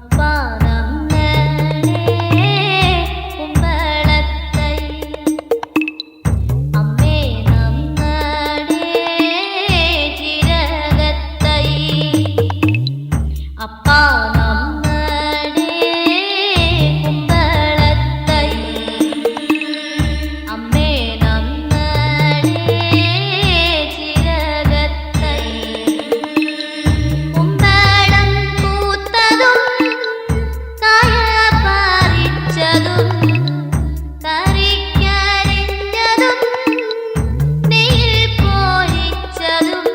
അപ്പാ നമ്മളെ കുമ്പളത്തൈ അമ്മേ നമ്മളെ ചിരകത്തൈ അപ്പാ നമ്മളെ കുമ്പളത്തൈ അമ്മേ നമ്മളെ ചിരകത്തൈ കുമ്പളം പൂത്തതും കായ പറിച്ചതും കറിക്കരിഞ്ഞതും നെയ്യിൽ പൊരിച്ചതും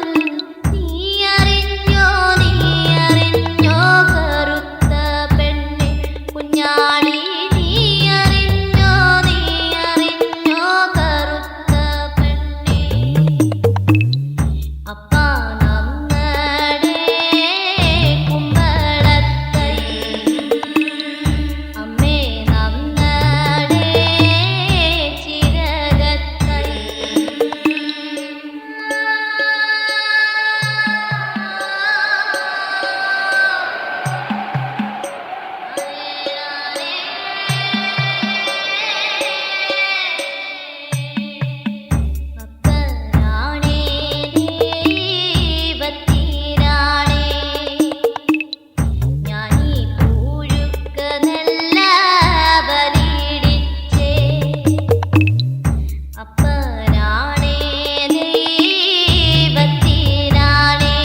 നീ അറിഞ്ഞോ കറുത്ത പെണ്ണെ കുഞ്ഞാളി നീ അറിഞ്ഞോ കറുത്ത പെണ്ണെ അപ്പാ നമ്മടെ കുമ്പളത്തൈ അമ്മേ നമ്മടെ ചിരകത്തൈ അപ്പനാണേ ദൈവത്തിനാണേ ഞാനീ പൂഴുക്ക നല്ല ബലിയിടിച്ചേ അപ്പനാണേ ദൈവത്തിനാണേ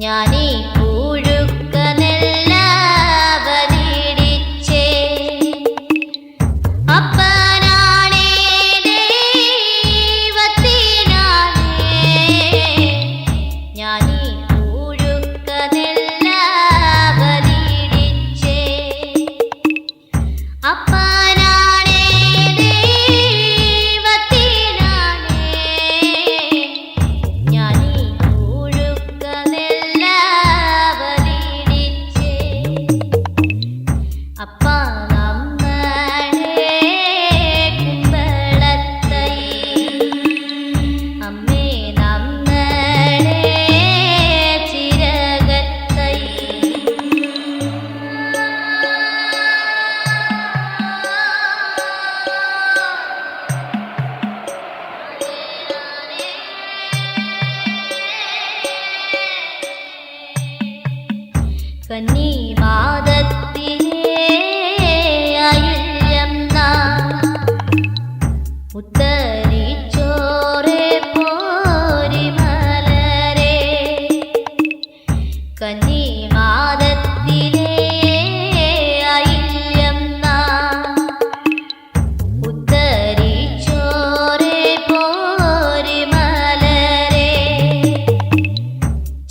ഞാനീ പൂഴുക്ക നല്ല ബലിയിടിച്ചേ അപ്പനാണേ ദൈവത്തിനാണേ ഞാനീ പൂഴുക്ക നല്ല ബലിയിടിച്ചേ അപ്പനാണേ ദൈവത്തിനാണേ ഞാനീ പൂഴുക്ക നല്ല ബലിയിടിച്ചേ അപ്പാ നമ്മടെ കുമ്പളത്തൈ അമ്മേ നമ്മടെ ചിരകത്തൈ കന്നി മാദത്തിലെ അയില്യം ഉത്തരിച്ചോറെ പോരിമലരെ കന്നി മാദത്തിലെ അയില്യം ഉത്തരിച്ചോറെ പോരിമലരെ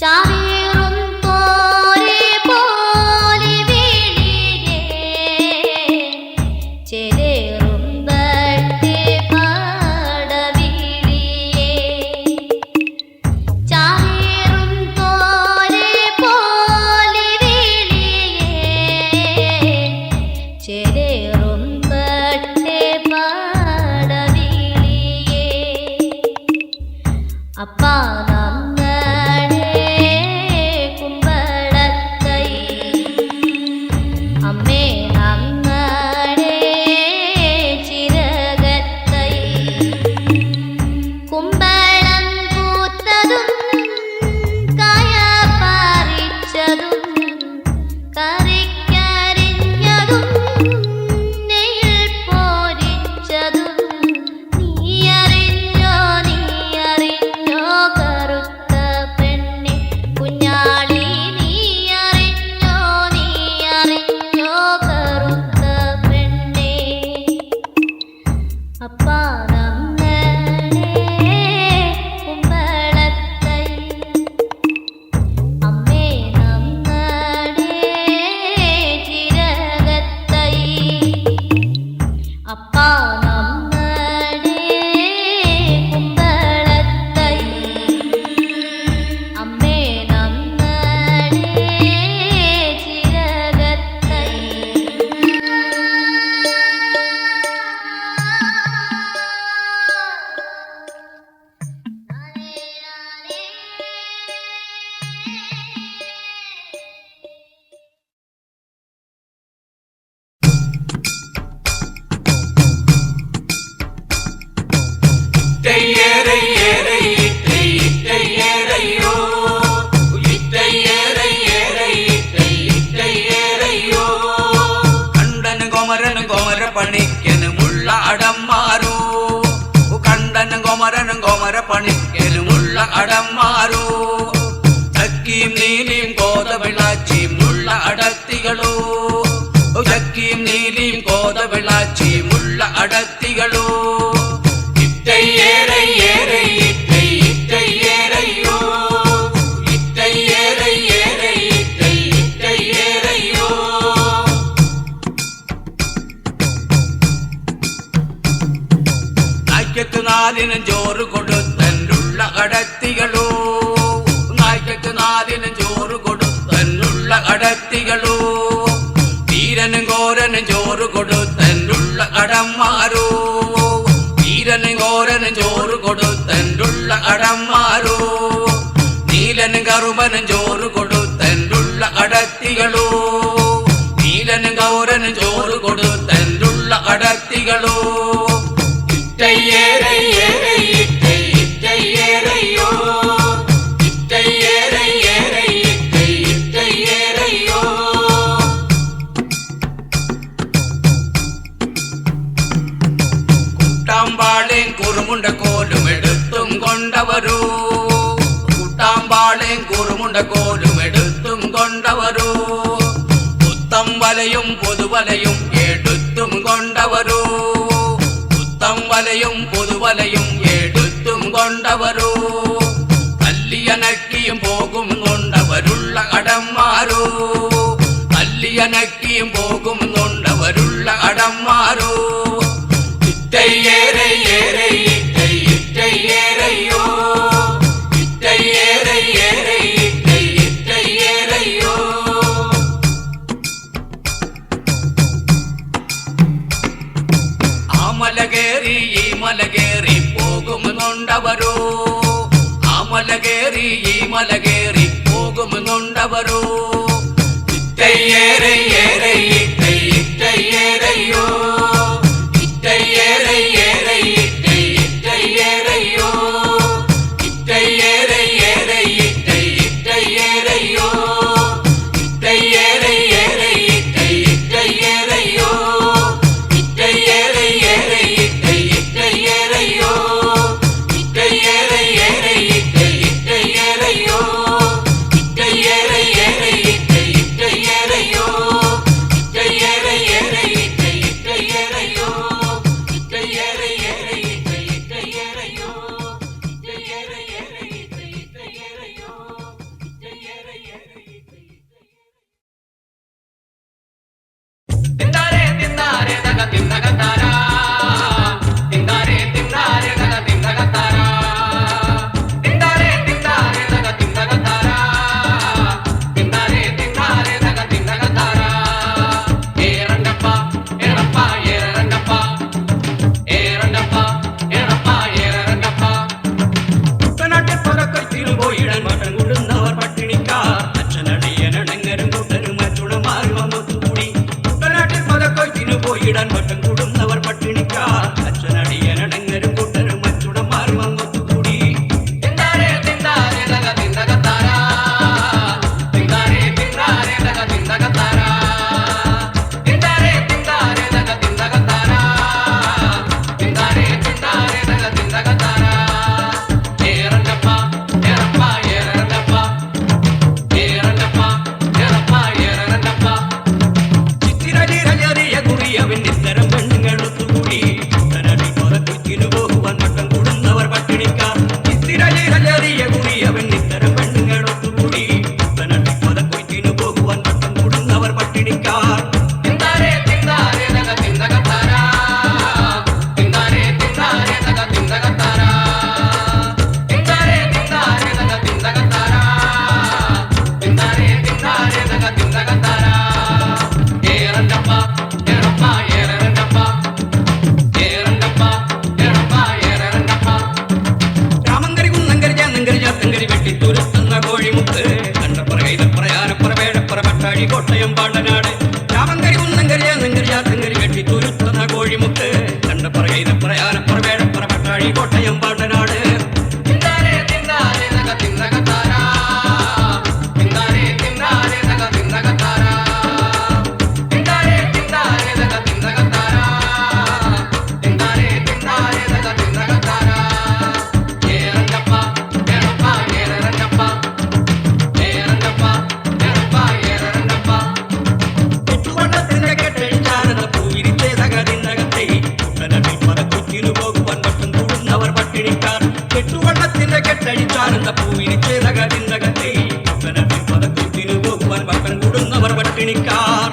ചാവേറും തോരെ പോലി വീഴികെ ചെലേറും ബട്ടെ പാടവിഴിയേ ചാവേറും തോരെ പോലി വീഴിയേ ചെലേറും ബട്ടെ പാടവിഴിയേ അപ്പാ നമ്മടെ കുമ്പളത്തൈ അമ്മേ നമ്മടെ ചിരകത്തൈ കുമ്പളം പൂത്തതും കായ പറിച്ചതും കറിക്കരിഞ്ഞതും നെയ്യിൽ പൊരിച്ചതും നീ അറിഞ്ഞോ കറുത്ത അടന്മാരോ ചക്കിയും നീലിയും കോതവിളാച്ചിയുമുള്ള അടത്തികളോ ചക്കിയും നീലിയും കോതവിളാച്ചിയുമുള്ള അടത്തികളോ ഇറ്റയ്യേറയ്യേറെ ഇറ്റൈ ഇറ്റയ്യേറയ്യോ ഇറ്റയ്യേറയ്യേറെ ഇറ്റൈ ഇറ്റയ്യേറയ്യോ നായ്ക്കക്ക് നാലിനും ചോറ് കൊടുത്തന്നുള്ള അടത്തികളോ നായ്ക്കക്ക് നാലിനും ചോറ് കൊടുത്തന്നുള്ള അടത്തികളോ വീരനും ഘോരനും ചോറ് കൊടുത്തന്നുള്ള അടന്മാരോ വീരനും ഘോരനും ചോറ് കൊടുത്തന്നുള്ള അടന്മാരോ നീലനും കറുമ്പനും ചോറ് കൊടുത്തന്നുള്ള അടത്തികളോ നീലനും ഘോരനും ചോറ് കൊടുത്തന്നുള്ള അടത്തികളോ ഇറ്റയ്യേറയ്യേറെ ഇറ്റൈ ഇറ്റയ്യേറയ്യോ ഇറ്റയ്യേറയ്യേറെ ഇറ്റൈ ഇറ്റയ്യേറയ്യോ കൂട്ടാമ്പാളേം കുറുമുണ്ട കോലും എടുത്തും കൊണ്ടവരോ കൂട്ടാമ്പാളേം കുറുമുണ്ട കോലും എടുത്തും കൊണ്ടവരോ പുത്തം വലയും പൊതുവലയും എടുത്തും കൊണ്ടവരോ പുത്തം വലയും പൊതുവലയും എടുത്തും കൊണ്ടവരോ കല്ലിയനക്കിയും പോകും കൊണ്ടവരുള്ള അടന്മാരോ കല്ലിയനക്കിയും പോകും കൊണ്ടവരുള്ള അടന്മാരോ ഇറ്റയ്യേറയ്യേറെ ഇറ്റൈ ഇറ്റയ്യേറയ്യോ ഇറ്റയ്യേറയ്യേറെ ഇറ്റൈ ഇറ്റയ്യേറയ്യോ ആ മല കേറി ഈ മല കേറി പോകുമെന്നുണ്ടവരോ ആ മല കേറി ഈ മല കേറി പോകുമെന്നുണ്ടവരോ ഇറ്റയ്യേറയ്യേറെ ഇറ്റൈ ഇറ്റയ്യേറയ്യോ ഇറ്റയ്യേറയ്യേറെ ഇറ്റൈ ഇറ്റയ്യേറയ്യോ ഇറ്റയ്യേറയ്യേറെ ഇറ്റൈ ഇറ്റയ്യേറയ്യോ ഇറ്റയ്യേറയ്യേറെ ഇറ്റൈ ഇറ്റയ്യേറയ്യോ ഇറ്റയ്യേറയ്യേറെ ഇറ്റൈ ഇറ്റയ്യേറയ്യോ ഇറ്റയ്യേറയ്യേറെ ഇറ്റൈ ഇറ്റയ്യേറയ്യോ ഇറ്റയ്യേറയ്യേറെ ഇറ്റൈ ഇറ്റയ്യേറയ്യോ ഇറ്റയ്യേറയ്യേറെ ഇറ്റൈ ഇറ്റയ്യേറയ്യോ ഇറ്റയ്യേറയ്യേറെ ഇറ്റൈ ഇറ്റയ്യേറയ്യോ ഇറ്റയ്യേറയ്യേറെ ഇറ്റൈ ഇറ്റയ്യേറയ്യോ ഇറ്റയ്യേറയ്യേറെ ഇറ്റൈ തിന്നാരെ തിന്നാരെ തക തിന്നകത്താരാ തിന്നാരെ തിന്നാരെ തക തിന്നകത്താരാ തിന്നാരെ തിന്നാരെ തക തിന്നകത്താരാ തിന്നാരെ തിന്നാരെ തക തിന്നകത്താരാ ഏറണ്ടപ്പ ഏറപ്പ ഏറണ്ടപ്പ ഏറണ്ടപ്പ ഏറപ്പ ഏറണ്ടപ്പ കുട്ടനാട്ടിൽ പതക്കത്തിൽ പോയിടാൻ മട്ടൻ കൊടുന്നവർ പട്ടിണിക്കാർ അച്ഛനടിയനടങ്ങരും കൂട്ടരും അച്ചുണമാരും അമ്മത്തുകൂടി കുട്ടനാട്ടിൽ പതക്കത്തിന് പോയിടാൻ മട്ടൻ കൊടുന്നവർ പട്ടിണിക്കാർ അച്ഛനടിയനടങ്ങരും കൂട്ടരും അച്ചുണമാരും അമ്മത്തുകൂടി തിന്നാരെ തിന്നാരെ തക തിന്നകത്താരാ തിന്നാരെ തിന്നാരെ തക തിന്നകത്താരാ തിന്നാരെ തിന്നാരെ തക തിന്നകത്താരാ തിന്നാരെ തിന്നാരെ തക തിന്നകത്താരാ ഏറണ്ടപ്പ ഏറപ്പ ഏറണ്ടപ്പ ഏറണ്ടപ്പ ഏറപ്പ ഏറണ്ടപ്പ ചിത്തിരചിരചെറിയ കുറിയവൻ ഇത്തരം പെണ്ണുങ്ങളൊത്തുകൂടി കുട്ടനാട്ടിൽ പതക്കത്തിന് പോകുവാൻ മട്ടം കൂടുന്നവർ പട്ടിണിക്കാർ ചിത്തിരചിരചെറിയ കുറിയവൻ ഇത്തരം പെണ്ണുങ്ങളൊത്തുകൂടി കുട്ടനാട്ടിൽ പതക്കത്തിന് പോകുവാൻ മട്ടം കൂടുന്നവർ പട്ടിണിക്കാർ തിന്നാരെ തിന്നാരെ തക തിന്നകത്താരാ തിന്നാരെ തിന്നാരെ തക തിന്നകത്താരാ തിന്നാരെ തിന്നാരെ തക തിന്നകത്താരാ തിന്നാരെ തിന്നാരെ തക തിന്നകത്താരാ ഏറണ്ടപ്പ ഏറപ്പ ഏറണ്ടപ്പ ഏറണ്ടപ്പ ഏറപ്പ ഏറണ്ടപ്പ രാമങ്കരി കുന്നങ്കരി ജാനങ്കരി ജാത്തങ്കരി വെട്ടിത്തുരത്തുന്ന കോഴിമുത്ത് കണ്ടപ്പറ കൈതപ്പറ ആനപ്പറ വേഴപ്പറ പട്ടാഴി കോട്ടയം പാണ്ടനാട് രാമങ്കരി കുന്നങ്കരി ജാനങ്കരി ജാത്തങ്കരി വെട്ടിത്തുരത്തുന്ന കോഴിമുത്ത് കണ്ടപ്പറ കൈതപ്പറ ആനപ്പറ വേഴപ്പറ പട്ടാഴി കോട്ടയം പാണ്ടനാട് തിന്നാരെ തിന്നാരെ തക തിന്നകത്താരാ തിന്നാരെ തിന്നാരെ തക തിന്നകത്താരാ തിന്നാരെ തിന്നാരെ തക തിന്നകത്താരാ തിന്നാരെ തിന്നാരെ തക തിന്നകത്താരാ ഏറണ്ടപ്പ ഏറപ്പ തൂയിനിച്ചേതകതിന്തകത്തെ കനത്തിൽ പതക്കത്തിനു പോകുവാൻ വക്കൻ കൂടുന്നവർ പട്ടിണിക്കാർ.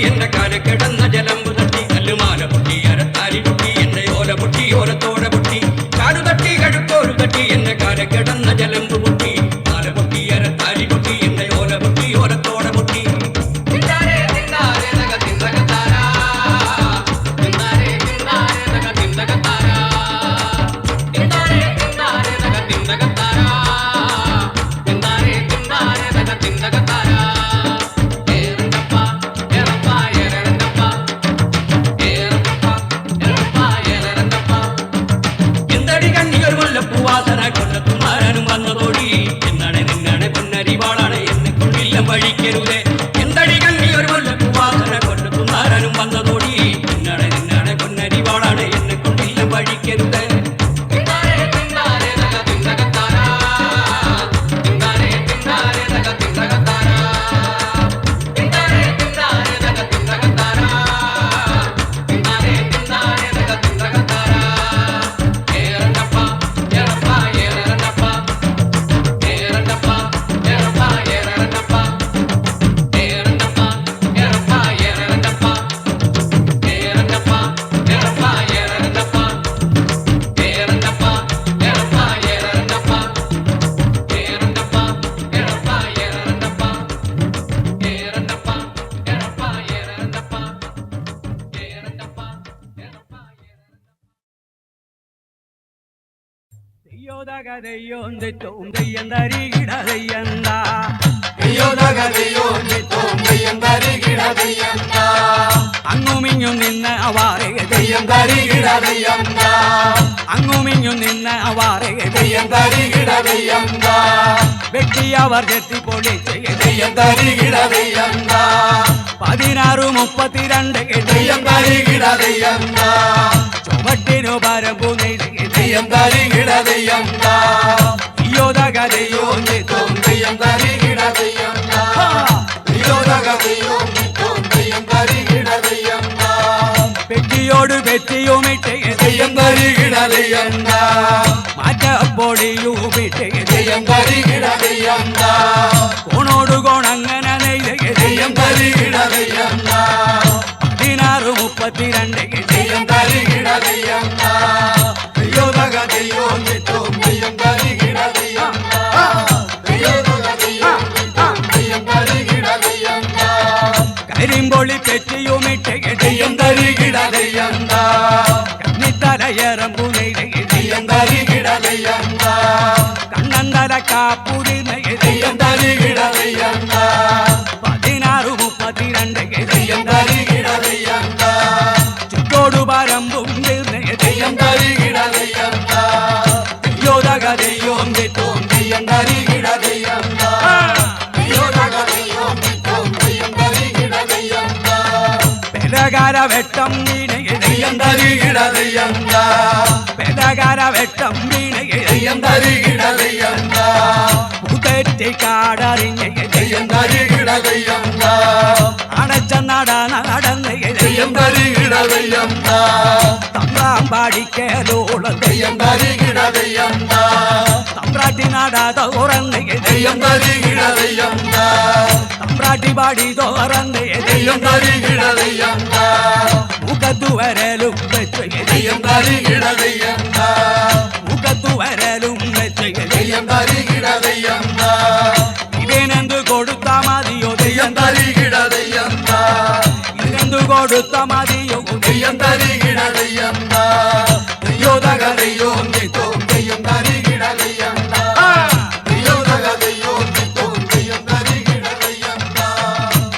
എന്റെ കാല കിടന്ന ജലമ്പു തട്ടി കല്ലുമാല പൊട്ടി അരത്താരി പൊട്ടി എന്റെ ഓല പൊട്ടി ഓലത്തോട പൊട്ടി കാലു തട്ടി കഴുക്കോരു തട്ടി എന്റെ കാല കിടന്ന ജലമ്പു പൊട്ടി കാല പൊട്ടി അരത്താരി പൊട്ടി എന്റെ ഓല പൊട്ടി ഓലത്തോട പൊട്ടി. പൂവാസന കൊല്ലത്തുമാരനും വന്നതോടി എന്നാണ് നിന്നാണ് പൊന്നരിവാളാണ് എന്നെ കൊള്ളില്ലം വഴിക്കരുതേ. എന്തടി കണ്ണി ഒരു മുല്ലപ്പൂവാസന കൊല്ലത്തുമാരനും വന്നതോടി എന്നാണ് നിന്നാണ് പൊന്നരിവാളാണ് എന്നെ കൊള്ളില്ലം വഴിക്കരുതേ. അങ്ങുമിഞ്ഞു നിന്ന് അവാറെ അങ്ങുമിഞ്ഞു നിന്ന് അവാറെ വെട്ടിയവർ ചെത്തിപ്പൊളിച്ച് 16:32 ചുവട്ടിനു പരമ്പു പെട്ടിയോട് പെറ്റിയുമിട്ട് മാറ്റപ്പൊടിയുമിട്ട് കോണോട് കോണങ്ങനെ 16:32 കരിമ്പൊളി പെറ്റിയുമിട്ട് കണ്ണിത്തലയറമ്പു കണ്ണന്തല കാപ്പുരി 16:32 ചുറ്റോടു പരമ്പും പെരകാര വെട്ടം പെരകാര വെട്ടം പുതെറ്റി കാടറിഞ്ഞ അടച്ച നട നടന്ന് തമ്പ്രാൻ പാടിക്കലോള തമ്പ്രാട്ടി നട തുറന്ന് തമ്പ്രാട്ടി പാടി തുറന്ന് മുഖത്തു വരലും മുഖത്തു വരലും ഇവനെന്തു കൊടുത്ത മതിയോ ഇതെന്തു കൊടുത്ത മതിയോ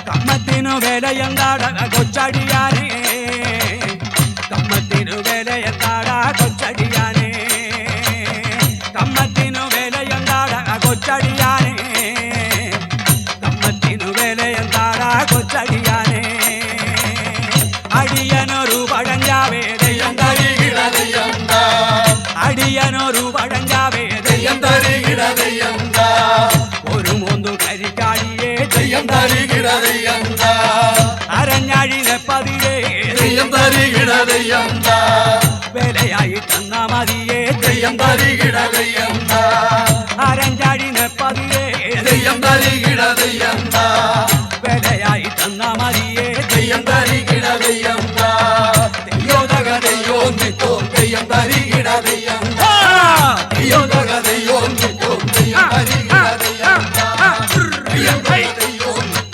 കമ്മത്തിനു വിലയെന്താട കൊച്ചടിയാനേ കമ്മത്തിനു വിലയെന്താട കൊച്ചടിയാനേ കമ്മത്തിനു വിലയെന്താട കൊച്ചടിയാനേ കമ്മത്തിനു വിലയെന്താട കൊച്ചടിയാനേ അടിയനൊരു പഴഞ്ചാവേ തെയ്യം തരികിട തെയ്യം താ അടിയനൊരു പഴഞ്ചാവേ തെയ്യം തരികിട തെയ്യം താ ഒരു മൂന്നു കരിക്കാടിയേ തെയ്യം തരികിട തെയ്യം താ അരഞ്ഞാഴിനെ പതിരേ തെയ്യം തരികിട തെയ്യം താ വിലയായി തന്ന മതിയേ തെയ്യം തരികിട തെയ്യം താ അരഞ്ഞാഴിനെ പതിരേ തെയ്യം തരികിട തെയ്യം താ വിലയായി തന്ന മതിയേ തെയ്യം തരികിട തെയ്യം താ തെയ്യോ തക തെയ്യോ നിത്തോ തെയ്യം തരികിട തെയ്യം താ തെയ്യോ തക തെയ്യോ നിത്തോ തെയ്യം തരികിട തെയ്യം താ തെയ്യം തക തെയ്യോ നിത്തോ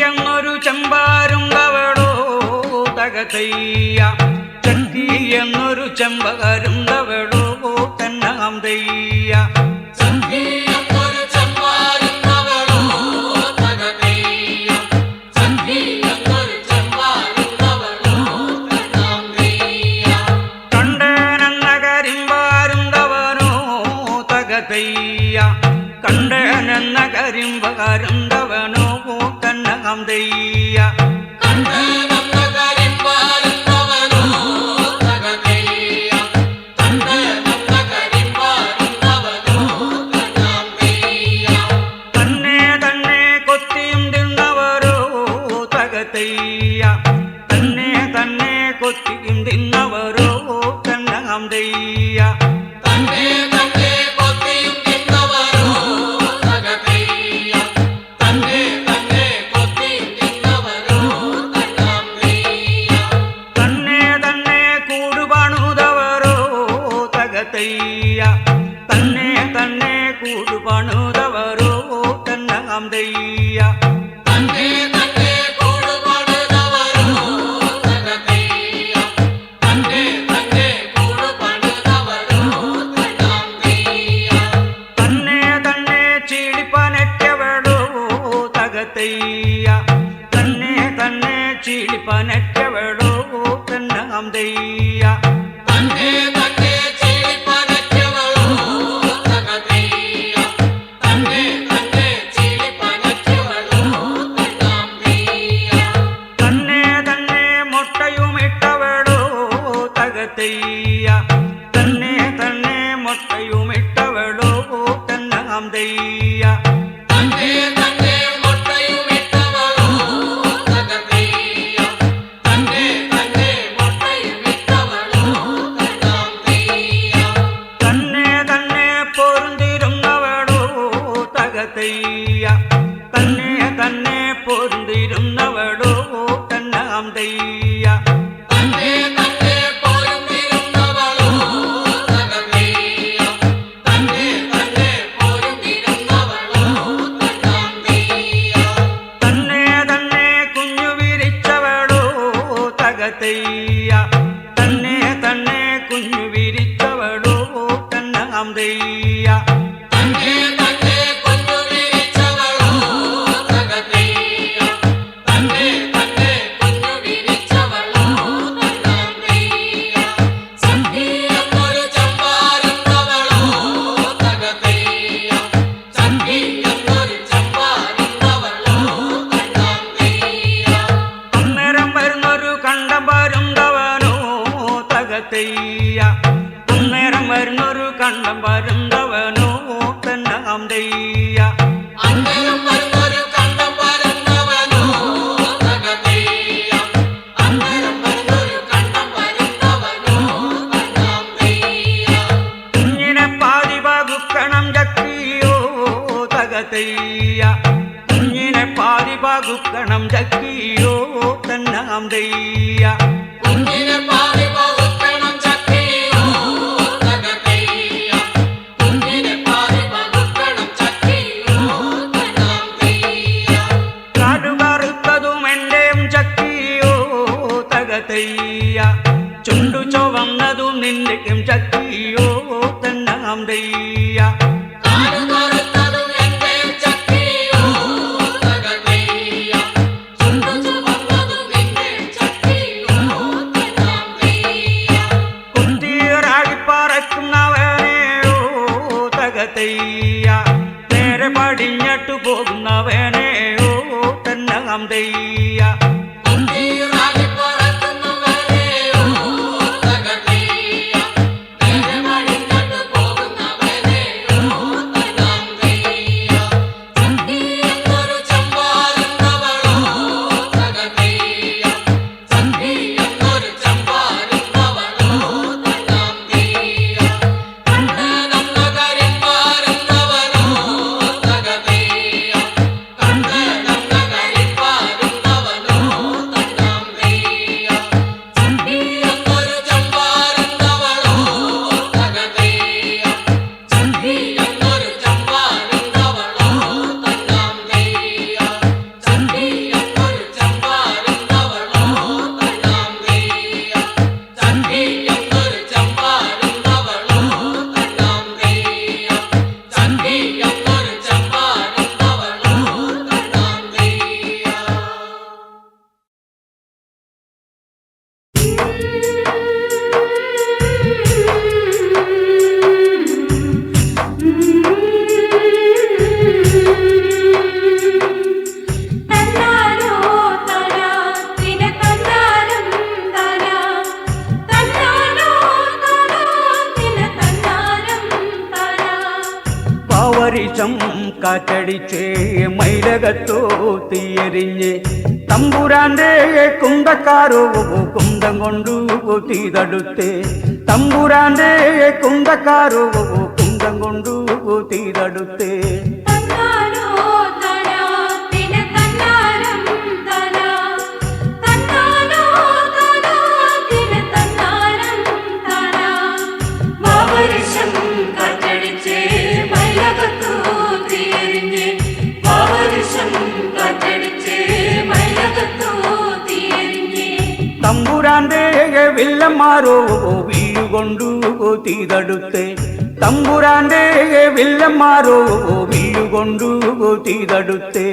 എന്നൊരു ചെമ്പാരുണ്ടവളോ തകതയ്യ ചക്കി എന്നൊരു ചെമ്പകരുണ്ടവളോ തന്നാം തെയ്യ കണ്ടേനെന്ന കരിമ്പാരുണ്ടവനോ തകതയ്യ കണ്ടേനെന്ന കരിമ്പകരുണ്ടവനോ തന്നാം തെയ്യ തന്നെ തന്നെ കൊത്തിയും തിന്നവരോ തകതയ്യ തന്നെ തന്നെ കൊത്തിയും തിന്നവരോ തന്നാം തെയ്യ തന്നെ തന്നെ കൂടുപണുതവരോ തകതയ്യ തന്നെ തന്നെ കൂടുപണുതവരോ തന്നാം തെയ്യ തന്നെ തന്നെ ചീളിപ്പനറ്റവളോ തകതയ്യ തന്നെ തന്നെ ചീളിപ്പനറ്റവളോ തന്നാം തെയ്യ തന്നെ തന്നെ മുട്ടയുമിട്ടവളോ തകതയ്യ തന്നെ തന്നെ മുട്ടയുമിട്ടവളോ തന്നാം തെയ്യ തന്നെ തന്നെ പൊരുന്തിരുന്നവളോ തകതയ്യ തന്നെ തന്നെ പൊരുന്തിരുന്നവളോ തന്നാം തെയ്യ തന്നെ തന്നെ കുഞ്ഞു വിരിച്ചവളോ തകതയ്യ തന്നെ തന്നെ കുഞ്ഞു വിരിച്ചവളോ തന്നാം തെയ്യ അന്നേരം വരുന്നൊരു കണ്ടം വരുന്നവനോ തകതയ്യ അന്നേരം വരുന്നൊരു കണ്ടം വരുന്നവനോ തന്നാം തെയ്യ കുഞ്ഞിനെ പാതി പകുക്കണം ചക്കിയോ തകതയ്യ കുഞ്ഞിനെ പാതി പകുക്കണം ചക്കിയോ തന്നാം തെയ്യ കാടുകറുത്തതും എന്റെയും ചക്കിയോ തകതയ്യ ചുണ്ടു ചുവന്നതും നിന്റെയും ചക്കിയോ തന്നാം തെയ്യ തെയ്യ നേരെ പടിഞ്ഞിട്ട് പോകുന്നവനെ ഓ തന്നാം തെയ്യ പാവരിശം കാറ്റടിച്ചേ മൈലകത്തോ തീയരിഞ്ഞ് തമ്പുരാന്റെ കുന്തക്കാരോ കുന്തം കൊണ്ടു തീതടുത്തേ തമ്പുരാന്റെ കുന്തക്കാരോ കുന്തം കൊണ്ടു തീതടുത്തേ തമ്പുരാന്റെ വില്ലന്മാരോ വീഴുകൊണ്ടു തീതടുത്തേ തമ്പുരാന്റെ വില്ലന്മാരോ വീഴുകൊണ്ടു തീതടുത്തേ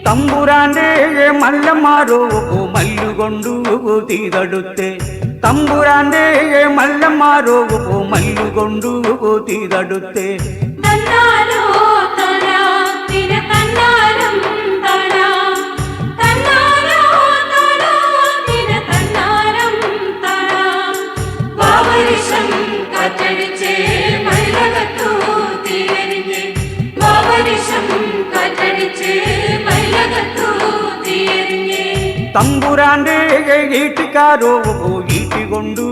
തമ്പുരാന്റെ മല്ലന്മാരോ മല്ലുകൊണ്ടു തീതടുത്തേ തമ്പുരാന്റെ മല്ലന്മാരോ മല്ലുകൊണ്ടു തീതടുത്തേ തമ്പുരാന്റെ ഈട്ടിക്കാരോ ഈട്ടികൊണ്ടു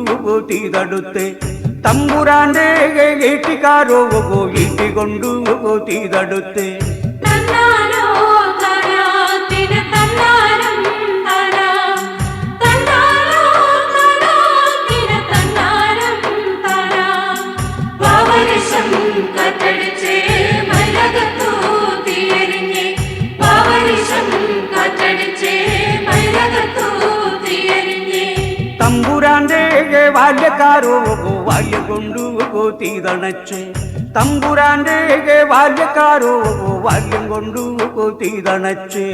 തീതടുത്തേ തമ്പുരാന്റെ ഈട്ടിക്കാരോ ഈട്ടികൊണ്ടു തീതടുത്തേ തമ്പുരാന്റെ ബാല്യക്കാരോ ബാല്യം കൊണ്ടു തീതണച്ചേ തമ്പുരാന്റെ ബാല്യക്കാരോ ബാല്യം കൊണ്ടു തീതണച്ചേ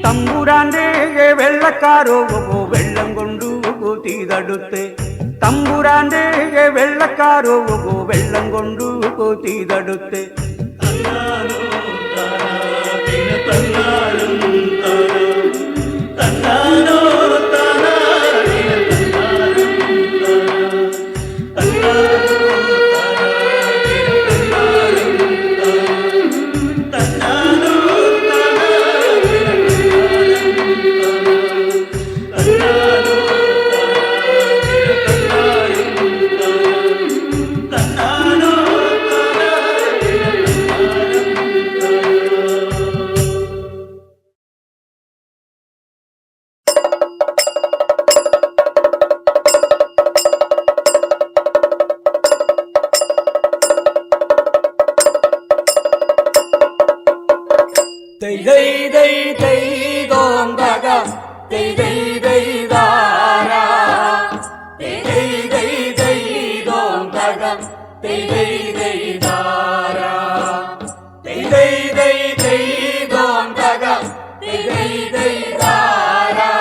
തമ്പുരാന്റെ വെള്ളക്കാരോ വെള്ളം കൊണ്ടു തീതടുത്തേ തമ്പുരാന്റെ വെള്ളക്കാരോ വെള്ളം കൊണ്ടു തീതടുത്തേ தெய் தெய் தெய் தெய் தோந்தக தெய் தெய் தெய் தாரா தெய் தெய் தெய் தெய் தோந்தக தெய் தெய் தெய் தாரா தெய் தெய் தெய் தெய் தோந்தக தெய் தெய் தெய் தாரா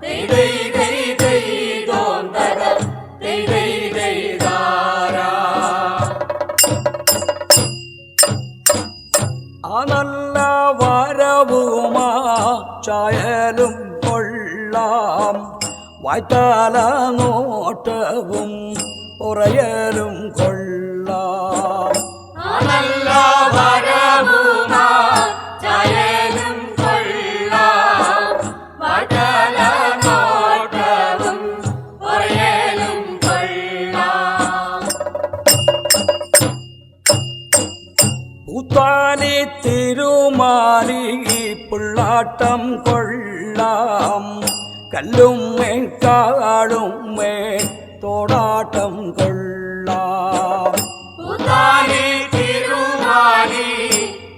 தெய் தெய் தெய் தெய் தோந்தக தெய் தெய் தெய் தாரா നല്ല വരവുമാ ചായലും കൊള്ളാം വായ്ത്താല നോട്ടവും ഉറയലും കൊള്ളാം നല്ല വരവുമാ ചായലും കൊള്ളാം വായ്ത്താല നോട്ടവും ഉറയലും കൊള്ളാം പൂത്താലി തിരുമാലി പുള്ളാട്ടം കൊള്ളാം കല്ലും കാളും തോടാട്ടം കൊള്ളാം പൂത്താലി തിരുമാലി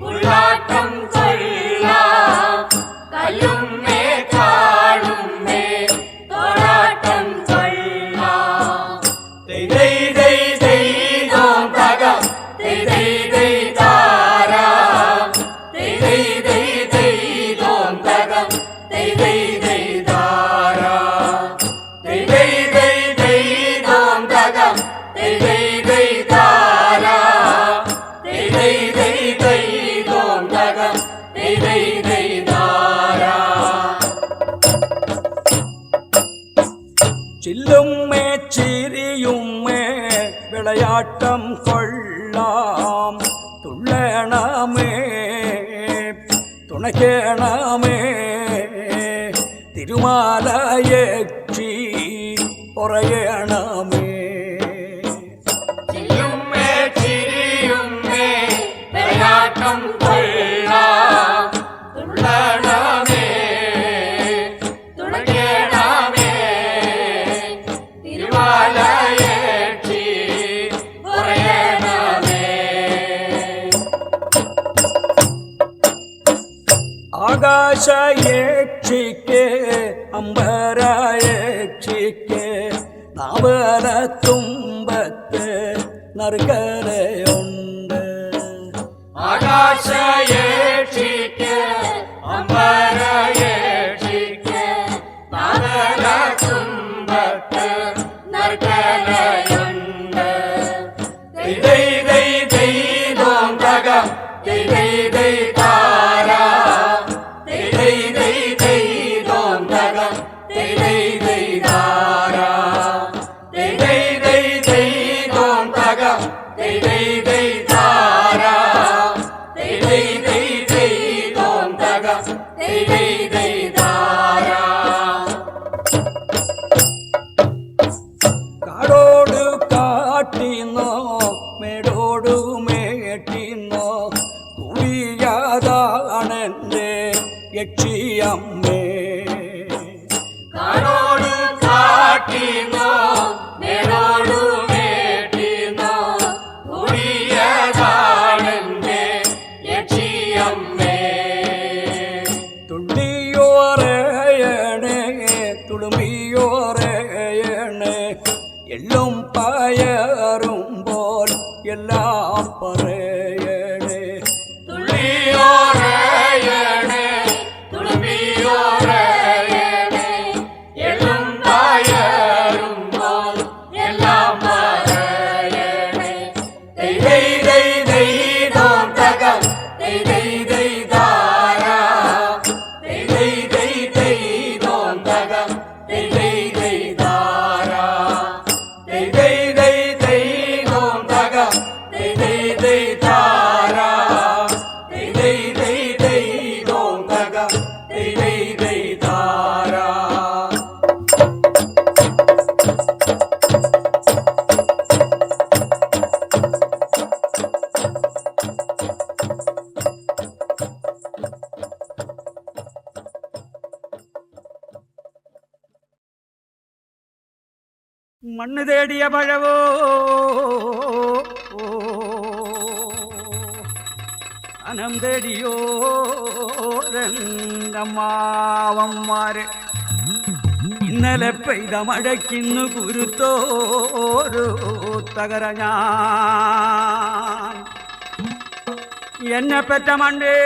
പുള്ളാട്ടം കൊള്ളാം കല്ലും കാളും തോടാട്ടം കൊള്ളാം ദൈ ദൈ ദൈ ദൈ ദോം തക ദൈ ദൈ ദൈ താരാ ദൈ ദൈ ദൈ ദൈ ദോം തക ദൈ ദൈ ദൈ താരാ ദൈ ദൈ ദൈ ദൈ ദോം തക ദൈ ദൈ ദൈ താരാ ദൈ ദൈ ദൈ ദൈ ദോം തക ദൈ ദൈ ദൈ താരാ ചില്ലുമ്മേ ചിരിയുമ്മേ വിളയാട്ടം കൊള്ളാം തുള്ളണമേ തുണയ്ക്കണമേ തിരുമാലയക്ഷി ഉറയണമേ ചില്ലുമ്മേ ചിരിയുമ്മേ വിളയാട്ടം കൊള്ളാം തുള്ളണമേ തുണയ്ക്കണമേ തിരുമാലയക്ഷി ഉറയണമേ ആകാശയക്ഷിക്ക് അമ്പരയക്ഷിക്ക് നാവല തുമ്പത്ത് നറുകരയുണ്ട് ആകാശയേക്ഷിക്ക് അമ്പരയേക്ഷിക്ക് നാഗല തുമ്പത്ത് നർക്കലയുണ്ട് ദൈ ദൈ ദൈ ദൈ ദോം തക ദൈ ദൈ ദൈ താരാ ദൈ ദൈ ദൈ ദൈ ദോം തക ദൈ ദൈ ദൈ താരാ ദൈ ദൈ ദൈ ദൈ ദോം തക ദൈ ദൈ ദൈ താരാ ദൈ ദൈ ദൈ ദൈ ദോം തക ദൈ ദൈ ദൈ താരാ കാടോട് കാട്ടിന്നോ മേടോട് മേട്ടിന്നോ കുടിയാതാണെന്റെ യക്ഷിയമ്മേ കാടോട് കാട്ടിനോ മേടോടു മേട്ടിനോ കുടിയതാണെന്റെ യക്ഷിയമ്മേ തുള്ളിയോറയണേ തുളുമിയോറയണേ എല്ലും പയറുമ്പോൾ എല്ലാം പറയണേ തുള്ളിയോറയണേ തുളുമ്പിയോറയണേ എള്ളും പയറുമ്പോൾ എല്ലാം പറയണേ ദൈ ദൈ ദൈ ദൈ ദോം തക ദൈ ദൈ ദൈ താരാ ദൈ ദൈ ദൈ ദൈ ദോം തക ദൈ ദൈ ദൈ താരാ ദൈ ദൈ ദൈ ദൈ ദോം തക ദൈ ദൈ ദൈ താരാ ദൈ ദൈ ദൈ ദൈ ദോം തക ദൈ ദൈ ദൈ താരാ മണ്ണ് തേടിയ പഴവോ അന മനം തേടിയോ രണ്ടമ്മാവന്മാര് ഇന്നലെ പെയ്ത മഴയ്ക്കിന്നു കുരുത്തോരു തകര ഞാൻ എന്നെ പെറ്റ മണ്ടേ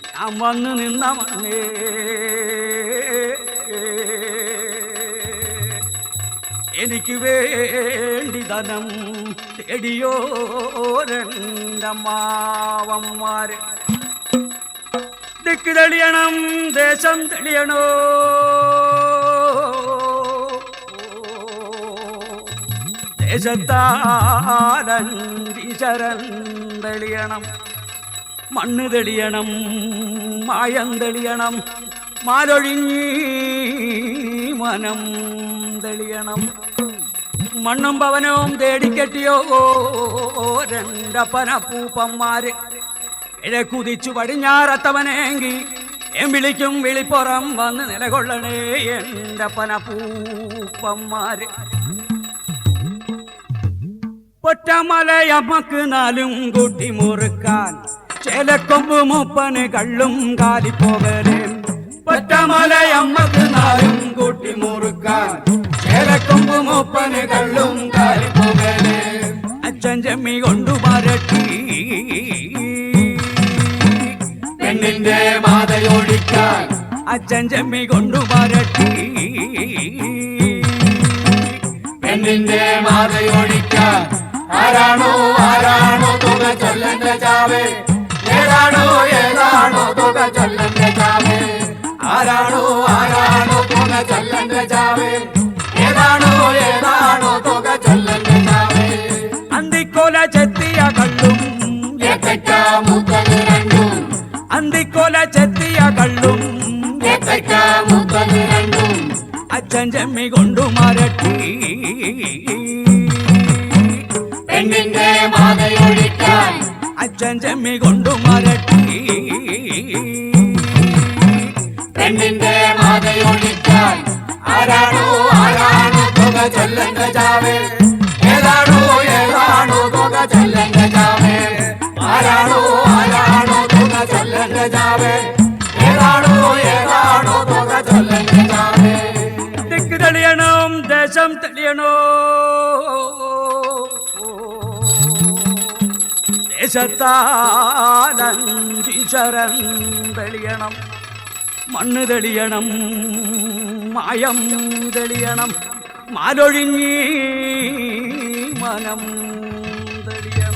ഞാൻ വന്നു നിന്ന മണ്ണേ എനിക്ക് വേണ്ടി ധനം തേടിയോ രണ്ടമ്മാവന്മാര് ദിക്ക് തെളിയണം ദേശം തെളിയണോ ദേശത്താലീശ്വരൻ തെളിയണം മണ്ണ് തെളിയണം മായം തെളിയണം മാലൊഴിഞ്ഞി മനം തെളിയണം മണ്ണും പവനവും തേടിക്കെട്ടിയോ രണ്ടപ്പനപ്പൂപ്പന്മാര് കുതിച്ചു പടിഞ്ഞാറത്തവനെങ്കി വിളിക്കും വിളിപ്പുറം വന്ന് നിലകൊള്ളണേ എന്റപ്പനപ്പൂപ്പന്മാര് പൊറ്റമലയമ്മക്ക് നാലും കൂട്ടി മുറുക്കാൻ ചേലക്കൊമ്പ് മൂപ്പന് കള്ളും കാലിപ്പോകലേ പൊറ്റമലയമ്മക്ക് നാലും കൂട്ടി മുറുക്കാൻ ചേലക്കൊമ്പ് മൂപ്പന് കള്ളും കാലിപ്പോകലേ അച്ഛൻ ചെമ്മി കൊണ്ടു മരട്ടി പെണ്ണിന്റെ മാതയോടിക്കാൻ അച്ഛൻ ചെമ്മി കൊണ്ടു മരട്ടി പെണ്ണിന്റെ മാതയോടിക്കാൻ ആരാണോ ആരാണോ തുക ചൊല്ലന്റെ ചാവേ ഏതാണോ ഏതാണോ തുക ചൊല്ലന്റെ ചാവേ ആരാണോ ആരാണോ തുക ചൊല്ലന്റെ ചാവേ ഏതാണോ ഏതാണോ തുക ചൊല്ലന്റെ ചാവേ അന്തിക്കോല ചെത്തിയ കള്ളും മുത്തത് രണ്ടും അന്തിക്കോല ചെത്തിയ കള്ളും മുത്തത് രണ്ടും അച്ഛൻ ചെമ്മി കൊണ്ടു മരട്ടി പെണ്ണിന്റെ മാതയൊഴിക്കാൻ അച്ഛൻ ചെമ്മി കൊണ്ടു മരട്ടി പെണ്ണിന്റെ മാതയൊഴിക്കാൻ ആരാണോ ആരാണോ തുക ചൊല്ലന്റെ ചാവേ ഏതാണോ ഏതാണോ തുക ചൊല്ലന്റെ ചാവേ ആരാണോ ആരാണോ തുക ചൊല്ലന്റെ ചാവേ ഏതാണോ ഏതാണോ തുക ചൊല്ലന്റെ ചാവേ ദിക്ക് തെളിയണം ദേശം തെളിയണോ ദേശത്താലീശ്വരൻ തെളിയണം മണ്ണ് തെളിയണം മായം തെളിയണം മാലൊഴിഞ്ഞി മനം തെളിയണം